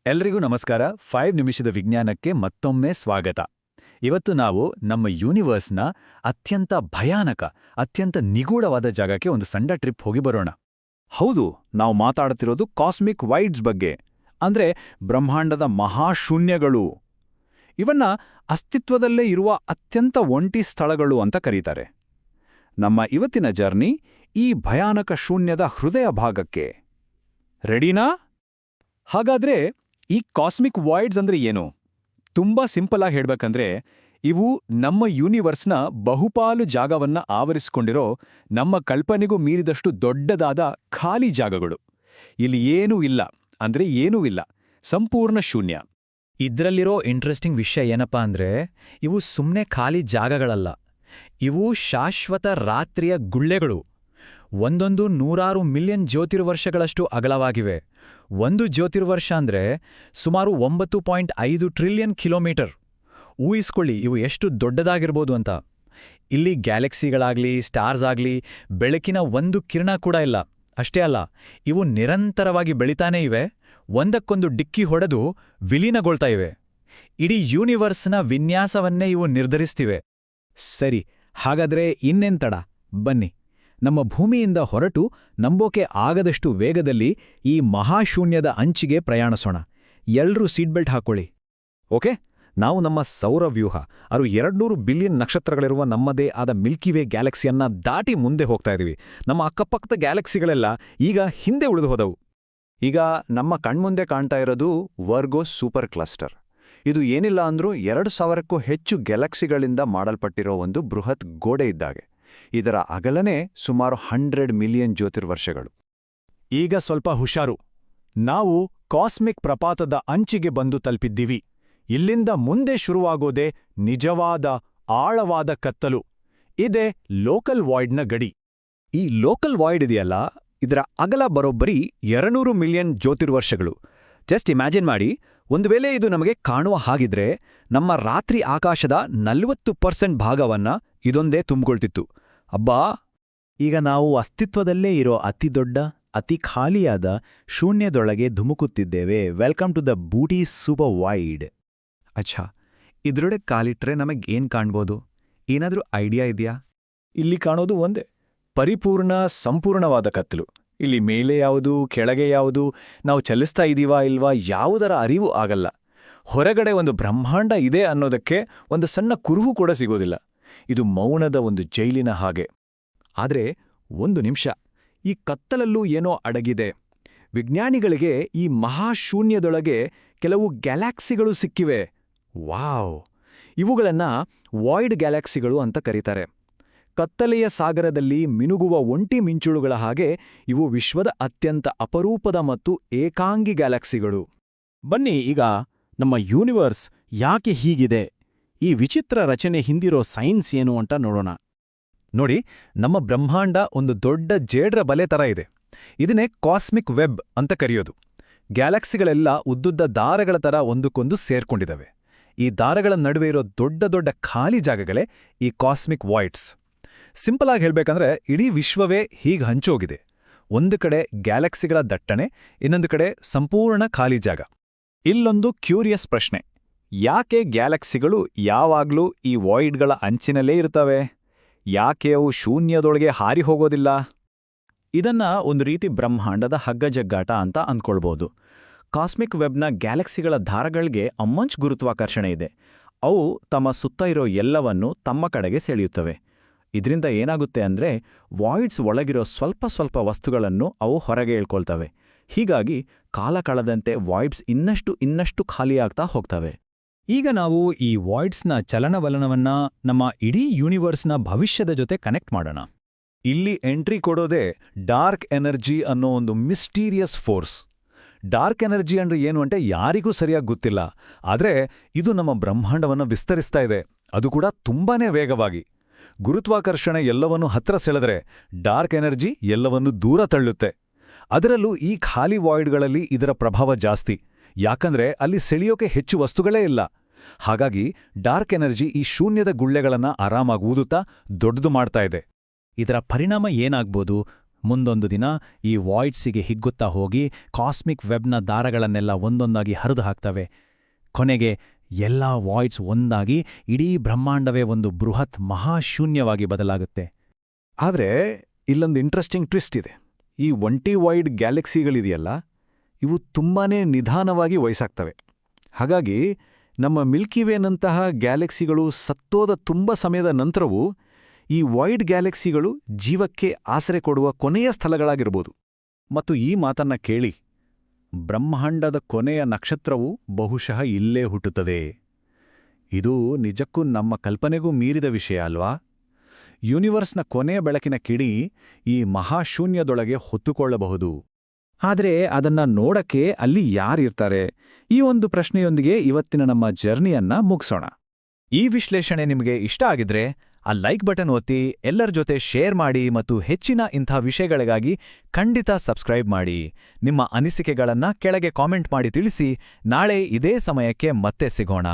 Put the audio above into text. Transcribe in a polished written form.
ಎಲ್ರಿಗೂ ನಮಸ್ಕಾರ. 5 ನಿಮಿಷದ ವಿಜ್ಞಾನಕ್ಕೆ ಮತ್ತೊಮ್ಮೆ ಸ್ವಾಗತ. ಇವತ್ತು ನಾವು ನಮ್ಮ ಯೂನಿವರ್ಸ್ನ ಅತ್ಯಂತ ಭಯಾನಕ, ಅತ್ಯಂತ ನಿಗೂಢವಾದ ಜಾಗಕ್ಕೆ ಒಂದು ಸಣ್ಣ ಟ್ರಿಪ್ ಹೋಗಿ ಬರೋಣ. ಹೌದು, ನಾವು ಮಾತಾಡ್ತಿರೋದು ಕಾಸ್ಮಿಕ್ ವೈಡ್ಸ್ ಬಗ್ಗೆ, ಅಂದ್ರೆ ಬ್ರಹ್ಮಾಂಡದ ಮಹಾಶೂನ್ಯಗಳು. ಇವನ್ನ ಅಸ್ತಿತ್ವದಲ್ಲೇ ಇರುವ ಅತ್ಯಂತ ಒಂಟಿ ಸ್ಥಳಗಳು ಅಂತ ಕರೀತಾರೆ. ನಮ್ಮ ಇವತ್ತಿನ ಜರ್ನಿ ಈ ಭಯಾನಕ ಶೂನ್ಯದ ಹೃದಯ ಭಾಗಕ್ಕೆ. ರೆಡಿನಾ? ಹಾಗಾದ್ರೆ ಈ ಕಾಸ್ಮಿಕ್ ವಾಯ್ಡ್ಸ್ ಅಂದ್ರೆ ಏನು? ತುಂಬಾ ಸಿಂಪಲ್ ಆಗಿ ಹೇಳ್ಬೇಕಂದ್ರೆ, ಇವು ನಮ್ಮ ಯೂನಿವರ್ಸ್ನ ಬಹುಪಾಲು ಜಾಗವನ್ನ ಆವರಿಸಿಕೊಂಡಿರೋ ನಮ್ಮ ಕಲ್ಪನೆಗೂ ಮೀರಿದಷ್ಟು ದೊಡ್ಡದಾದ ಖಾಲಿ ಜಾಗಗಳು. ಇಲ್ಲಿ ಏನೂ ಇಲ್ಲ ಅಂದ್ರೆ ಏನೂ ಇಲ್ಲ, ಸಂಪೂರ್ಣ ಶೂನ್ಯ. ಇದ್ರಲ್ಲಿರೋ ಇಂಟ್ರೆಸ್ಟಿಂಗ್ ವಿಷಯ ಏನಪ್ಪಾ ಅಂದ್ರೆ, ಇವು ಸುಮ್ಮನೆ ಖಾಲಿ ಜಾಗಗಳಲ್ಲ, ಇವು ಶಾಶ್ವತ ರಾತ್ರಿಯ ಗುಳ್ಳೆಗಳು. ಒಂದೊಂದು 100 ಮಿಲಿಯನ್ ಜ್ಯೋತಿರ್ವರ್ಷಗಳಷ್ಟು ಅಗಲವಾಗಿವೆ. ಒಂದು ಜ್ಯೋತಿರ್ವರ್ಷ ಅಂದ್ರೆ ಸುಮಾರು 9.5 ಟ್ರಿಲಿಯನ್ ಕಿಲೋಮೀಟರ್. ಊಹಿಸ್ಕೊಳ್ಳಿ ಇವು ಎಷ್ಟು ದೊಡ್ಡದಾಗಿರ್ಬೋದು ಅಂತ. ಇಲ್ಲಿ ಗ್ಯಾಲಕ್ಸಿಗಳಾಗ್ಲಿ, ಸ್ಟಾರ್ಸ್ ಆಗ್ಲಿ, ಬೆಳಕಿನ ಒಂದು ಕಿರಣ ಕೂಡ ಇಲ್ಲ. ಅಷ್ಟೇ ಅಲ್ಲ, ಇವು ನಿರಂತರವಾಗಿ ಬೆಳಿತಾನೇ ಇವೆ, ಒಂದಕ್ಕೊಂದು ಡಿಕ್ಕಿ ಹೊಡೆದು ವಿಲೀನಗೊಳ್ತಾ ಇವೆ. ಇಡೀ ಯೂನಿವರ್ಸ್ನ ವಿನ್ಯಾಸವನ್ನೇ ಇವು ನಿರ್ಧರಿಸ್ತಿವೆ. ಸರಿ, ಹಾಗಾದ್ರೆ ಇನ್ನೇನ್ ತಡ? ಬನ್ನಿ, ನಮ್ಮ ಭೂಮಿಯಿಂದ ಹೊರಟು ನಂಬೋಕೆ ಆಗದಷ್ಟು ವೇಗದಲ್ಲಿ ಈ ಮಹಾಶೂನ್ಯದ ಅಂಚಿಗೆ ಪ್ರಯಾಣಿಸೋಣ. ಎಲ್ರೂ ಸೀಟ್ ಬೆಲ್ಟ್ ಹಾಕೊಳ್ಳಿ. ಓಕೆ, ನಾವು ನಮ್ಮ ಸೌರವ್ಯೂಹ 200 ಬಿಲಿಯನ್ ನಕ್ಷತ್ರಗಳಿರುವ ನಮ್ಮದೇ ಆದ ಮಿಲ್ಕಿವೇ ಗ್ಯಾಲಕ್ಸಿಯನ್ನ ದಾಟಿ ಮುಂದೆ ಹೋಗ್ತಾ ಇದೀವಿ. ನಮ್ಮ ಅಕ್ಕಪಕ್ಕದ ಗ್ಯಾಲಕ್ಸಿಗಳೆಲ್ಲ ಈಗ ಹಿಂದೆ ಉಳಿದು ಹೋದವು. ಈಗ ನಮ್ಮ ಕಣ್ಮುಂದೆ ಕಾಣ್ತಾ ಇರೋದು ವರ್ಗೋ ಸೂಪರ್ ಕ್ಲಸ್ಟರ್. ಇದು ಏನಿಲ್ಲ ಅಂದ್ರೂ 2000ಕ್ಕೂ ಹೆಚ್ಚು ಗ್ಯಾಲಕ್ಸಿಗಳಿಂದ ಮಾಡಲ್ಪಟ್ಟಿರೋ ಒಂದು ಬೃಹತ್ ಗೋಡೆ ಇದ್ದಾಗೆ. ಇದರ ಅಗಲನೇ ಸುಮಾರು 100 ಮಿಲಿಯನ್ ಜ್ಯೋತಿರ್ವರ್ಷಗಳು. ಈಗ ಸ್ವಲ್ಪ ಹುಷಾರು, ನಾವು ಕಾಸ್ಮಿಕ್ ಪ್ರಪಾತದ ಅಂಚಿಗೆ ಬಂದು ತಲುಪಿದ್ದೀವಿ. ಇಲ್ಲಿಂದ ಮುಂದೆ ಶುರುವಾಗೋದೇ ನಿಜವಾದ ಆಳವಾದ ಕತ್ತಲು. ಇದೇ ಲೋಕಲ್ ವಾಯ್ಡ್ನ ಗಡಿ. ಈ ಲೋಕಲ್ ವಾಯ್ಡ್ ಇದೆಯಲ್ಲ, ಇದರ ಅಗಲ ಬರೋಬ್ಬರಿ 200 ಮಿಲಿಯನ್ ಜ್ಯೋತಿರ್ವರ್ಷಗಳು. ಜಸ್ಟ್ ಇಮ್ಯಾಜಿನ್ ಮಾಡಿ, ಒಂದು ವೇಳೆ ಇದು ನಮಗೆ ಕಾಣುವ ಹಾಗಿದ್ರೆ ನಮ್ಮ ರಾತ್ರಿ ಆಕಾಶದ 40% ಭಾಗವನ್ನ ಇದೊಂದೇ ತುಂಬಿಕೊಳ್ತಿತ್ತು. ಅಬ್ಬಾ! ಈಗ ನಾವು ಅಸ್ತಿತ್ವದಲ್ಲೇ ಇರೋ ಅತಿದೊಡ್ಡ, ಅತಿ ಖಾಲಿಯಾದ ಶೂನ್ಯದೊಳಗೆ ಧುಮುಕುತ್ತಿದ್ದೇವೆ. Welcome to the Bootes super void. ಅಚ್ಛಾ, ಇದ್ರೊಳಗೆ ಕಾಲಿಟ್ರೆ ನಮಗೇನ್ ಕಾಣ್ಬೋದು? ಏನಾದ್ರೂ ಐಡಿಯಾ ಇದೆಯಾ? ಇಲ್ಲಿ ಕಾಣೋದು ಒಂದೇ, ಪರಿಪೂರ್ಣ ಸಂಪೂರ್ಣವಾದ ಕತ್ತಲು. ಇಲ್ಲಿ ಮೇಲೆ ಯಾವುದು, ಕೆಳಗೆ ಯಾವುದು, ನಾವು ಚಲಿಸ್ತಾ ಇದೀವಾ ಇಲ್ವಾ ಯಾವುದರ ಅರಿವು ಆಗಲ್ಲ. ಹೊರಗಡೆ ಒಂದು ಬ್ರಹ್ಮಾಂಡ ಇದೆ ಅನ್ನೋದಕ್ಕೆ ಒಂದು ಸಣ್ಣ ಕುರುಹು ಕೂಡ ಸಿಗೋದಿಲ್ಲ. ಇದು ಮೌನದ ಒಂದು ಜೈಲಿನ ಹಾಗೆ. ಆದ್ರೆ ಒಂದು ನಿಮಿಷ, ಈ ಕತ್ತಲಲ್ಲೂ ಏನೋ ಅಡಗಿದೆ. ವಿಜ್ಞಾನಿಗಳಿಗೆ ಈ ಮಹಾಶೂನ್ಯದೊಳಗೆ ಕೆಲವು ಗ್ಯಾಲಕ್ಸಿಗಳು ಸಿಕ್ಕಿವೆ. ವಾವ್! ಇವುಗಳನ್ನ ವಾಯ್ಡ್ ಗ್ಯಾಲಕ್ಸಿಗಳು ಅಂತ ಕರೀತಾರೆ. ಕತ್ತಲೆಯ ಸಾಗರದಲ್ಲಿ ಮಿನುಗುವ ಒಂಟಿ ಮಿಂಚುಳುಗಳ ಹಾಗೆ ಇವು ವಿಶ್ವದ ಅತ್ಯಂತ ಅಪರೂಪದ ಮತ್ತು ಏಕಾಂಗಿ ಗ್ಯಾಲಕ್ಸಿಗಳು. ಬನ್ನಿ, ಈಗ ನಮ್ಮ ಯೂನಿವರ್ಸ್ ಯಾಕೆ ಹೀಗಿದೆ, ಈ ವಿಚಿತ್ರ ರಚನೆ ಹಿಂದಿರೋ ಸೈನ್ಸ್ ಏನು ಅಂತ ನೋಡೋಣ. ನೋಡಿ, ನಮ್ಮ ಬ್ರಹ್ಮಾಂಡ ಒಂದು ದೊಡ್ಡ ಜೇಡ್ರ ಬಲೆ ತರ ಇದೆ. ಇದನ್ನೇ ಕಾಸ್ಮಿಕ್ ವೆಬ್ ಅಂತ ಕರೆಯೋದು. ಗ್ಯಾಲಕ್ಸಿಗಳೆಲ್ಲ ಉದ್ದುದ್ದ ದಾರಗಳ ತರ ಒಂದಕ್ಕೊಂದು ಸೇರ್ಕೊಂಡಿದವೆ. ಈ ದಾರಗಳ ನಡುವೆ ಇರೋ ದೊಡ್ಡ ದೊಡ್ಡ ಖಾಲಿ ಜಾಗಗಳೇ ಈ ಕಾಸ್ಮಿಕ್ ವಾಯ್ಡ್ಸ್. ಸಿಂಪಲ್ ಆಗಿ ಹೇಳ್ಬೇಕಂದ್ರೆ, ಇಡೀ ವಿಶ್ವವೇ ಹೀಗೆ ಹಂಚೋಗಿದೆ. ಒಂದು ಕಡೆ ಗ್ಯಾಲಕ್ಸಿಗಳ ದಟ್ಟಣೆ, ಇನ್ನೊಂದು ಕಡೆ ಸಂಪೂರ್ಣ ಖಾಲಿ ಜಾಗ. ಇಲ್ಲೊಂದು ಕ್ಯೂರಿಯಸ್ ಪ್ರಶ್ನೆ: ಯಾಕೆ ಗ್ಯಾಲಕ್ಸಿಗಳು ಯಾವಾಗ್ಲೂ ಈ ವಾಯ್ಡ್ಗಳ ಅಂಚಿನಲ್ಲೇ ಇರ್ತವೆ? ಯಾಕೆ ಅವು ಶೂನ್ಯದೊಳಗೆ ಹಾರಿ ಹೋಗೋದಿಲ್ಲ? ಇದನ್ನ ಒಂದು ರೀತಿ ಬ್ರಹ್ಮಾಂಡದ ಹಗ್ಗಜಗ್ಗಾಟ ಅಂತ ಅಂದ್ಕೊಳ್ಬೋದು. ಕಾಸ್ಮಿಕ್ ವೆಬ್ನ ಗ್ಯಾಲಕ್ಸಿಗಳ ದಾರಗಳಿಗೆ ಅಮ್ಮಂಚ್ ಗುರುತ್ವಾಕರ್ಷಣೆ ಇದೆ. ಅವು ತಮ್ಮ ಸುತ್ತ ಇರೋ ಎಲ್ಲವನ್ನೂ ತಮ್ಮ ಕಡೆಗೆ ಸೆಳೆಯುತ್ತವೆ. ಇದರಿಂದ ಏನಾಗುತ್ತೆ ಅಂದ್ರೆ, ವಾಯ್ಡ್ಸ್ ಒಳಗಿರೋ ಸ್ವಲ್ಪ ಸ್ವಲ್ಪ ವಸ್ತುಗಳನ್ನು ಅವು ಹೊರಗೆ ಎಳ್ಕೊಳ್ತವೆ. ಹೀಗಾಗಿ ಕಾಲ ಕಳೆದಂತೆ ವಾಯ್ಡ್ಸ್ ಇನ್ನಷ್ಟು ಖಾಲಿಯಾಗ್ತಾ ಹೋಗ್ತವೆ. ಈಗ ನಾವು ಈ ವಾಯ್ಡ್ಸ್ನ ಚಲನವಲನವನ್ನ ನಮ್ಮ ಇಡೀ ಯೂನಿವರ್ಸ್ನ ಭವಿಷ್ಯದ ಜೊತೆ ಕನೆಕ್ಟ್ ಮಾಡೋಣ. ಇಲ್ಲಿ ಎಂಟ್ರಿ ಕೊಡೋದೇ ಡಾರ್ಕ್ ಎನರ್ಜಿ ಅನ್ನೋ ಒಂದು ಮಿಸ್ಟೀರಿಯಸ್ ಫೋರ್ಸ್. ಡಾರ್ಕ್ ಎನರ್ಜಿ ಅಂದ್ರೆ ಏನು ಅಂತ ಯಾರಿಗೂ ಸರಿಯಾಗಿ ಗೊತ್ತಿಲ್ಲ. ಆದ್ರೆ ಇದು ನಮ್ಮ ಬ್ರಹ್ಮಾಂಡವನ್ನು ವಿಸ್ತರಿಸ್ತಾ ಇದೆ, ಅದು ಕೂಡ ತುಂಬಾನೇ ವೇಗವಾಗಿ. ಗುರುತ್ವಾಕರ್ಷಣೆ ಎಲ್ಲವನ್ನೂ ಹತ್ರ ಸೆಳೆದ್ರೆ ಡಾರ್ಕ್ ಎನರ್ಜಿ ಎಲ್ಲವನ್ನೂ ದೂರ ತಳ್ಳುತ್ತೆ. ಅದರಲ್ಲೂ ಈ ಖಾಲಿ ವಾಯ್ಡ್ಗಳಲ್ಲಿ ಇದರ ಪ್ರಭಾವ ಜಾಸ್ತಿ, ಯಾಕಂದ್ರೆ ಅಲ್ಲಿ ಸೆಳೆಯೋಕೆ ಹೆಚ್ಚು ವಸ್ತುಗಳೇ ಇಲ್ಲ. ಹಾಗಾಗಿ ಡಾರ್ಕ್ ಎನರ್ಜಿ ಈ ಶೂನ್ಯದ ಗುಳ್ಳೆಗಳನ್ನ ಆರಾಮಾಗಿ ಊದುತ್ತಾ ದೊಡ್ಡದು ಮಾಡ್ತಾ ಇದೆ. ಇದರ ಪರಿಣಾಮ ಏನಾಗ್ಬೋದು? ಮುಂದೊಂದು ದಿನ ಈ ವಾಯ್ಡ್ಸಿಗೆ ಹಿಗ್ಗುತ್ತಾ ಹೋಗಿ ಕಾಸ್ಮಿಕ್ ವೆಬ್ನ ದಾರಗಳನ್ನೆಲ್ಲ ಒಂದೊಂದಾಗಿ ಹರಿದು ಹಾಕ್ತವೆ. ಕೊನೆಗೆ ಎಲ್ಲ ವಾಯ್ಡ್ಸ್ ಒಂದಾಗಿ ಇಡೀ ಬ್ರಹ್ಮಾಂಡವೇ ಒಂದು ಬೃಹತ್ ಮಹಾಶೂನ್ಯವಾಗಿ ಬದಲಾಗುತ್ತೆ. ಆದರೆ ಇಲ್ಲೊಂದು ಇಂಟ್ರೆಸ್ಟಿಂಗ್ ಟ್ವಿಸ್ಟ್ ಇದೆ. ಈ ಒಂಟಿ ವೈಡ್ ಗ್ಯಾಲಕ್ಸಿಗಳಿದೆಯಲ್ಲ, ಇವು ತುಂಬಾನೇ ನಿಧಾನವಾಗಿ ವಯಸ್ಸಾಗ್ತವೆ. ಹಾಗಾಗಿ ನಮ್ಮ ಮಿಲ್ಕಿವೇನಂತಹ ಗ್ಯಾಲಕ್ಸಿಗಳು ಸತ್ತೋದ ತುಂಬ ಸಮಯದ ನಂತರವೂ ಈ ವೈಡ್ ಗ್ಯಾಲಕ್ಸಿಗಳು ಜೀವಕ್ಕೆ ಆಸರೆ ಕೊಡುವ ಕೊನೆಯ ಸ್ಥಳಗಳಾಗಿರ್ಬೋದು. ಮತ್ತು ಈ ಮಾತನ್ನ ಕೇಳಿ, ಬ್ರಹ್ಮಾಂಡದ ಕೊನೆಯ ನಕ್ಷತ್ರವು ಬಹುಶಃ ಇಲ್ಲೇ ಹುಟ್ಟುತ್ತದೆ. ಇದು ನಿಜಕ್ಕೂ ನಮ್ಮ ಕಲ್ಪನೆಗೂ ಮೀರಿದ ವಿಷಯ ಅಲ್ವಾ? ಯೂನಿವರ್ಸ್ನ ಕೊನೆಯ ಬೆಳಕಿನ ಕಿಡಿ ಈ ಮಹಾಶೂನ್ಯದೊಳಗೆ ಹೊತ್ತುಕೊಳ್ಳಬಹುದು. ಆದ್ರೆ ಅದನ್ನ ನೋಡಕ್ಕೆ ಅಲ್ಲಿ ಯಾರಿರ್ತಾರೆ? ಈ ಒಂದು ಪ್ರಶ್ನೆಯೊಂದಿಗೆ ಇವತ್ತಿನ ನಮ್ಮ ಜರ್ನಿಯನ್ನ ಮುಗಿಸೋಣ. ಈ ವಿಶ್ಲೇಷಣೆ ನಿಮಗೆ ಇಷ್ಟ ಆಗಿದ್ರೆ ಆ ಲೈಕ್ ಬಟನ್ ಒತ್ತಿ, ಎಲ್ಲರ ಜೊತೆ ಶೇರ್ ಮಾಡಿ ಮತ್ತು ಹೆಚ್ಚಿನ ಇಂಥ ವಿಷಯಗಳಿಗಾಗಿ ಖಂಡಿತ ಸಬ್ಸ್ಕ್ರೈಬ್ ಮಾಡಿ. ನಿಮ್ಮ ಅನಿಸಿಕೆಗಳನ್ನ ಕೆಳಗೆ ಕಾಮೆಂಟ್ ಮಾಡಿ ತಿಳಿಸಿ. ನಾಳೆ ಇದೇ ಸಮಯಕ್ಕೆ ಮತ್ತೆ ಸಿಗೋಣ.